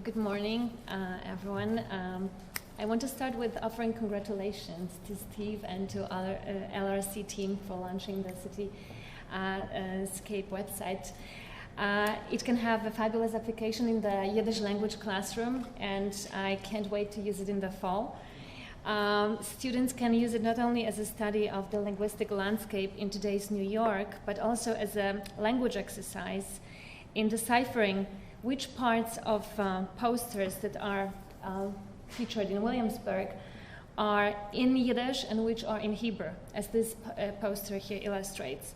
Good morning, everyone. I want to start with offering congratulations to Steve and to our LRC team for launching the Cityscape website. It can have a fabulous application in the Yiddish language classroom, and I can't wait to use it in the fall. Students can use it not only as a study of the linguistic landscape in today's New York, but also as a language exercise in deciphering which parts of posters that are featured in Williamsburg are in Yiddish and which are in Hebrew, as this poster here illustrates.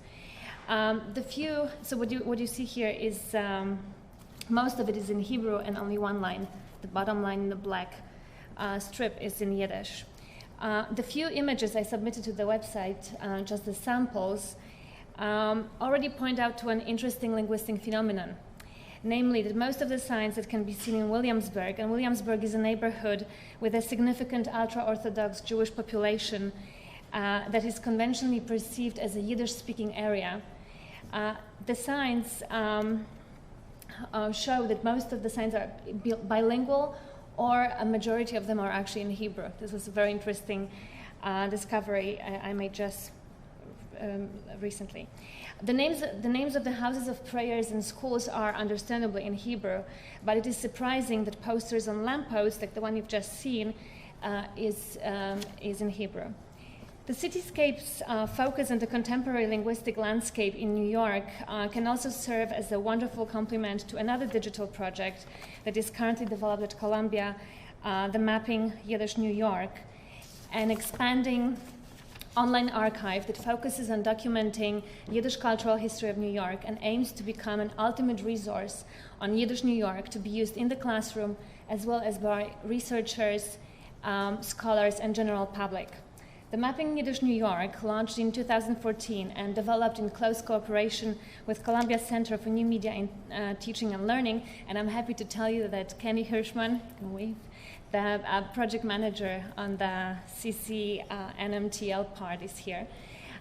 So what you see here is most of it is in Hebrew and only one line, the bottom line in the black strip, is in Yiddish. The few images I submitted to the website, just the samples, already point out to an interesting linguistic phenomenon. Namely, that most of the signs that can be seen in Williamsburg, and Williamsburg is a neighborhood with a significant ultra-Orthodox Jewish population that is conventionally perceived as a Yiddish-speaking area. The signs show that most of the signs are bilingual, or a majority of them are actually in Hebrew. This was a very interesting discovery I made just recently. The names of the houses of prayers and schools are understandably in Hebrew, but it is surprising that posters on lampposts, like the one you've just seen, is in Hebrew. The Cityscape's focus on the contemporary linguistic landscape in New York can also serve as a wonderful complement to another digital project that is currently developed at Columbia, the Mapping Yiddish New York, an expanding online archive that focuses on documenting Yiddish cultural history of New York and aims to become an ultimate resource on Yiddish New York to be used in the classroom as well as by researchers, scholars, and general public. The Mapping Yiddish New York launched in 2014 and developed in close cooperation with Columbia Center for New Media in Teaching and Learning, and I'm happy to tell you that Kenny Hirschman, the project manager on the CC NMTL part, is here.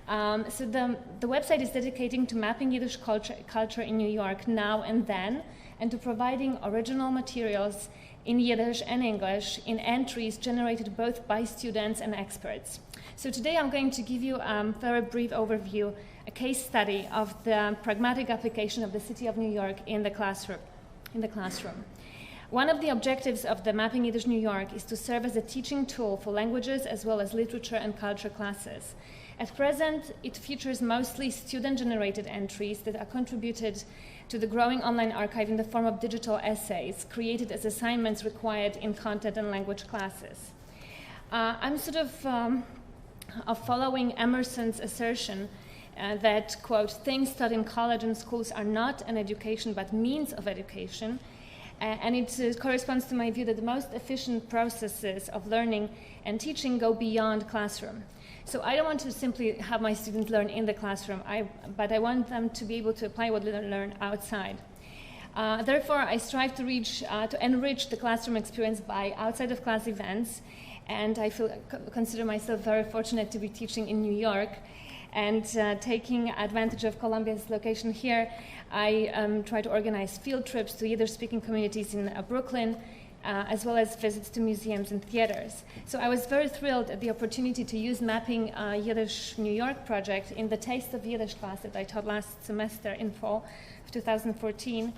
So the website is dedicating to mapping Yiddish culture in New York now and then, and to providing original materials in Yiddish and English in entries generated both by students and experts. So today I'm going to give you a very brief overview, a case study of the pragmatic application of the City of New York in the classroom. One of the objectives of the Mapping Yiddish New York is to serve as a teaching tool for languages as well as literature and culture classes. At present, it features mostly student-generated entries that are contributed to the growing online archive in the form of digital essays created as assignments required in content and language classes. I'm sort of following Emerson's assertion that, quote, things taught in college and schools are not an education but means of education. And it corresponds to my view that the most efficient processes of learning and teaching go beyond classroom. So I don't want to simply have my students learn in the classroom, but I want them to be able to apply what they learn outside. Therefore, I strive to enrich the classroom experience by outside-of-class events, and I consider myself very fortunate to be teaching in New York. And taking advantage of Columbia's location here, I try to organize field trips to Yiddish-speaking communities in Brooklyn, as well as visits to museums and theaters. So I was very thrilled at the opportunity to use Mapping Yiddish New York project in the Taste of Yiddish class that I taught last semester in fall of 2014,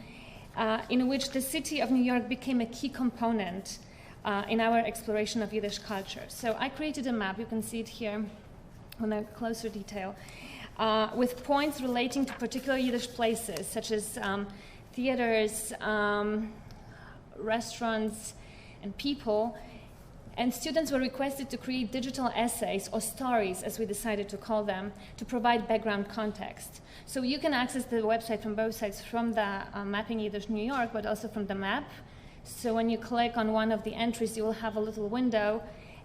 in which the City of New York became a key component in our exploration of Yiddish culture. So I created a map, you can see it here on a closer detail, with points relating to particular Yiddish places, such as theaters, restaurants, and people. And students were requested to create digital essays, or stories, as we decided to call them, to provide background context. So you can access the website from both sides, from the Mapping Yiddish New York, but also from the map. So when you click on one of the entries, you will have a little window,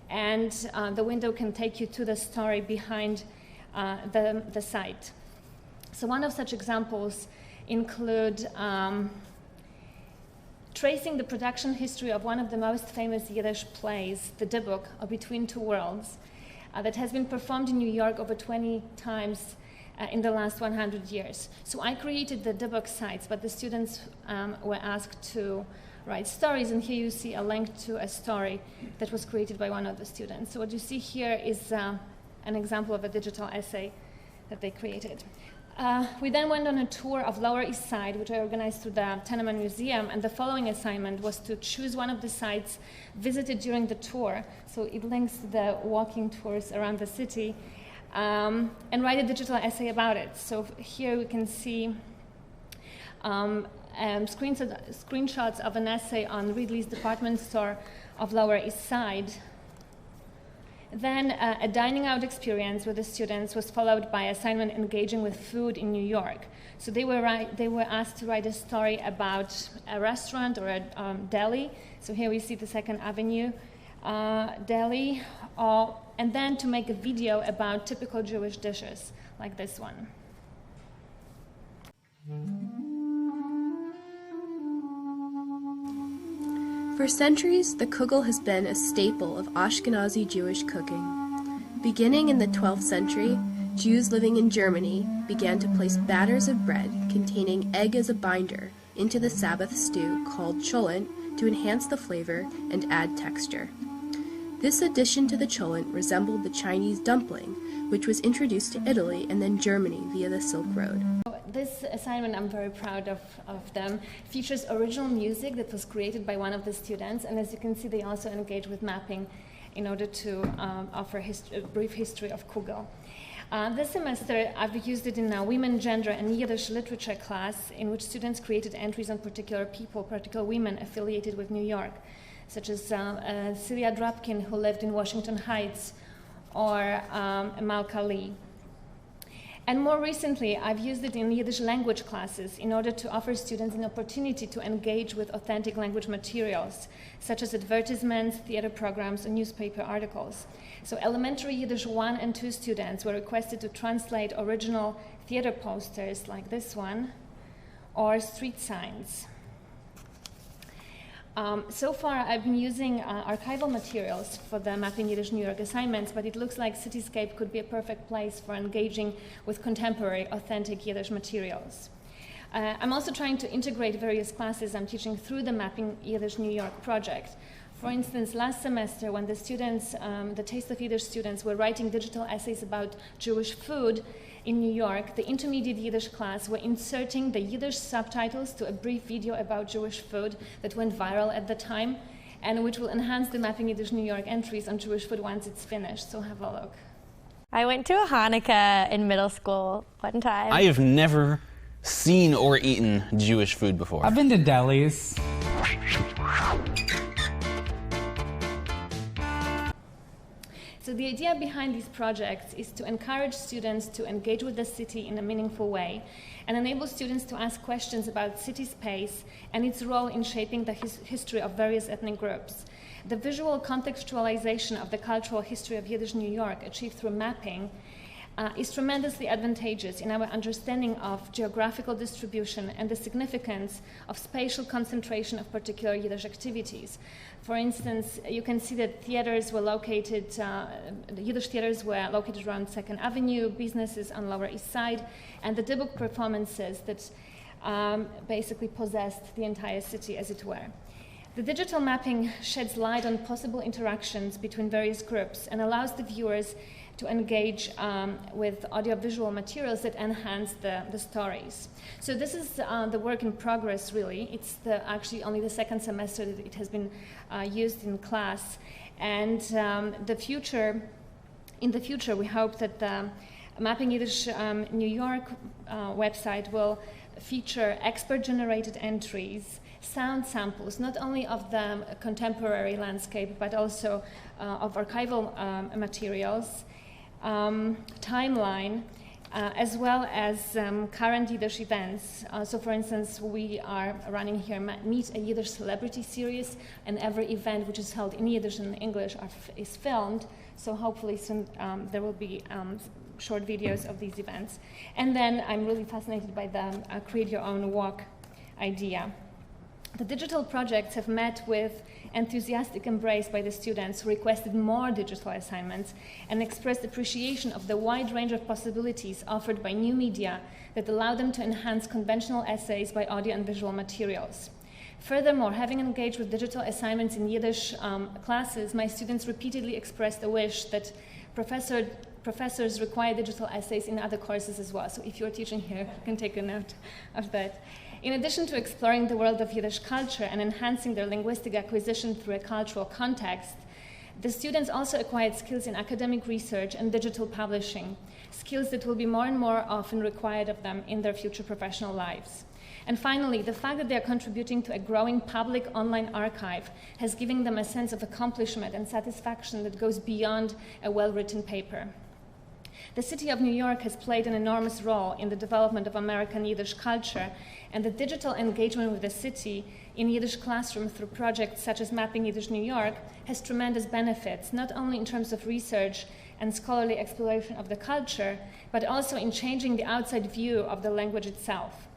and the window can take you to the story behind the site. So one of such examples include tracing the production history of one of the most famous Yiddish plays, the Dybbuk, or Between Two Worlds, that has been performed in New York over 20 times in the last 100 years. So I created the Dybbuk sites, but the students were asked to write stories, and here you see a link to a story that was created by one of the students. So what you see here is an example of a digital essay that they created. We then went on a tour of Lower East Side, which I organized through the Tenement Museum, and the following assignment was to choose one of the sites visited during the tour, so it links to the walking tours around the city, and write a digital essay about it. So here we can see screenshots of an essay on Ridley's department store of Lower East Side. Then a dining out experience with the students was followed by assignment engaging with food in New York. So they were asked to write a story about a restaurant or a deli. So here we see the Second Avenue deli, and then to make a video about typical Jewish dishes, like this one. For centuries, the kugel has been a staple of Ashkenazi Jewish cooking. Beginning in the 12th century, Jews living in Germany began to place batters of bread containing egg as a binder into the Sabbath stew called cholent to enhance the flavor and add texture. This addition to the cholent resembled the Chinese dumpling, which was introduced to Italy and then Germany via the Silk Road. This assignment, I'm very proud of them, features original music that was created by one of the students, and as you can see, they also engage with mapping in order to offer a brief history of Kugel. This semester, I've used it in a women, gender, and Yiddish literature class, in which students created entries on particular people, particular women affiliated with New York, such as Celia Drapkin, who lived in Washington Heights, or Malka Lee. And more recently, I've used it in Yiddish language classes in order to offer students an opportunity to engage with authentic language materials, such as advertisements, theater programs, and newspaper articles. So elementary Yiddish 1 and 2 students were requested to translate original theater posters like this one, or street signs. So far, I've been using archival materials for the Mapping Yiddish New York assignments, but it looks like Cityscape could be a perfect place for engaging with contemporary, authentic Yiddish materials. I'm also trying to integrate various classes I'm teaching through the Mapping Yiddish New York project. For instance, last semester, when the students, the Taste of Yiddish students, were writing digital essays about Jewish food in New York, the intermediate Yiddish class were inserting the Yiddish subtitles to a brief video about Jewish food that went viral at the time, and which will enhance the Mapping Yiddish New York entries on Jewish food once it's finished. So have a look. I went to a Hanukkah in middle school one time. I have never seen or eaten Jewish food before. I've been to delis. So the idea behind these projects is to encourage students to engage with the city in a meaningful way and enable students to ask questions about city space and its role in shaping the history of various ethnic groups. The visual contextualization of the cultural history of Yiddish New York achieved through mapping is tremendously advantageous in our understanding of geographical distribution and the significance of spatial concentration of particular Yiddish activities. For instance, you can see that theaters were located, the Yiddish theaters were located around 2nd Avenue, businesses on Lower East Side, and the Dibuk performances that basically possessed the entire city, as it were. The digital mapping sheds light on possible interactions between various groups and allows the viewers to engage with audiovisual materials that enhance the stories. So this is the work in progress, really. It's actually only the second semester that it has been used in class. And in the future, we hope that the Mapping Yiddish New York website will feature expert-generated entries, sound samples, not only of the contemporary landscape, but also of archival materials, timeline, as well as current Yiddish events. So for instance, we are running here Meet a Yiddish Celebrity series, and every event which is held in Yiddish and English is filmed. So hopefully soon there will be short videos of these events. And then I'm really fascinated by the create your own walk idea. The digital projects have met with enthusiastic embrace by the students who requested more digital assignments and expressed appreciation of the wide range of possibilities offered by new media that allow them to enhance conventional essays by audio and visual materials. Furthermore, having engaged with digital assignments in Yiddish classes, my students repeatedly expressed a wish that professors require digital essays in other courses as well. So if you're teaching here, you can take a note of that. In addition to exploring the world of Yiddish culture and enhancing their linguistic acquisition through a cultural context, the students also acquired skills in academic research and digital publishing, skills that will be more and more often required of them in their future professional lives. And finally, the fact that they are contributing to a growing public online archive has given them a sense of accomplishment and satisfaction that goes beyond a well-written paper. The city of New York has played an enormous role in the development of American Yiddish culture, and the digital engagement with the city in Yiddish classroom through projects such as Mapping Yiddish New York has tremendous benefits, not only in terms of research and scholarly exploration of the culture, but also in changing the outside view of the language itself.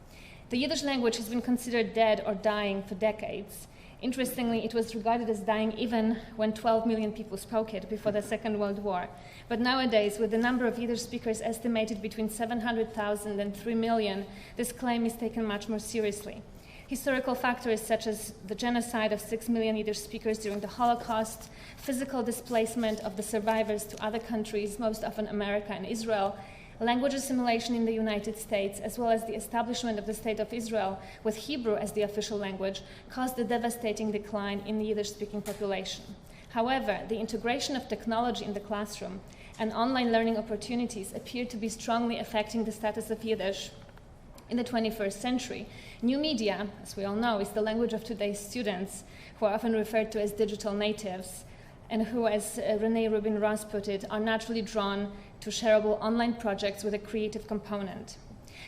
The Yiddish language has been considered dead or dying for decades. Interestingly, it was regarded as dying even when 12 million people spoke it before the Second World War. But nowadays, with the number of Yiddish speakers estimated between 700,000 and 3 million, this claim is taken much more seriously. Historical factors such as the genocide of 6 million Yiddish speakers during the Holocaust, physical displacement of the survivors to other countries, most often America and Israel, language assimilation in the United States, as well as the establishment of the State of Israel with Hebrew as the official language, caused a devastating decline in the Yiddish-speaking population. However, the integration of technology in the classroom and online learning opportunities appear to be strongly affecting the status of Yiddish in the 21st century. New media, as we all know, is the language of today's students, who are often referred to as digital natives, and who, as Renee Rubin-Ross put it, are naturally drawn to shareable online projects with a creative component.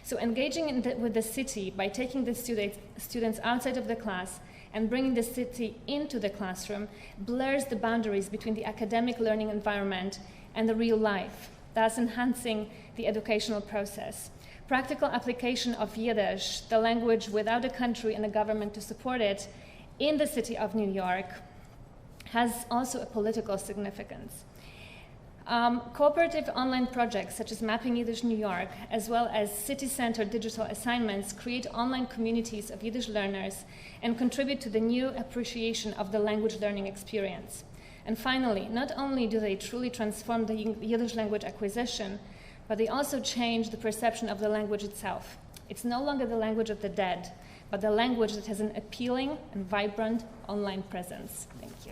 So engaging with the city by taking the students outside of the class and bringing the city into the classroom blurs the boundaries between the academic learning environment and the real life, thus enhancing the educational process. Practical application of Yiddish, the language without a country and a government to support it, in the city of New York has also a political significance. Cooperative online projects such as Mapping Yiddish New York, as well as city-centered digital assignments, create online communities of Yiddish learners and contribute to the new appreciation of the language learning experience. And finally, not only do they truly transform the Yiddish language acquisition, but they also change the perception of the language itself. It's no longer the language of the dead, but the language that has an appealing and vibrant online presence. Thank you.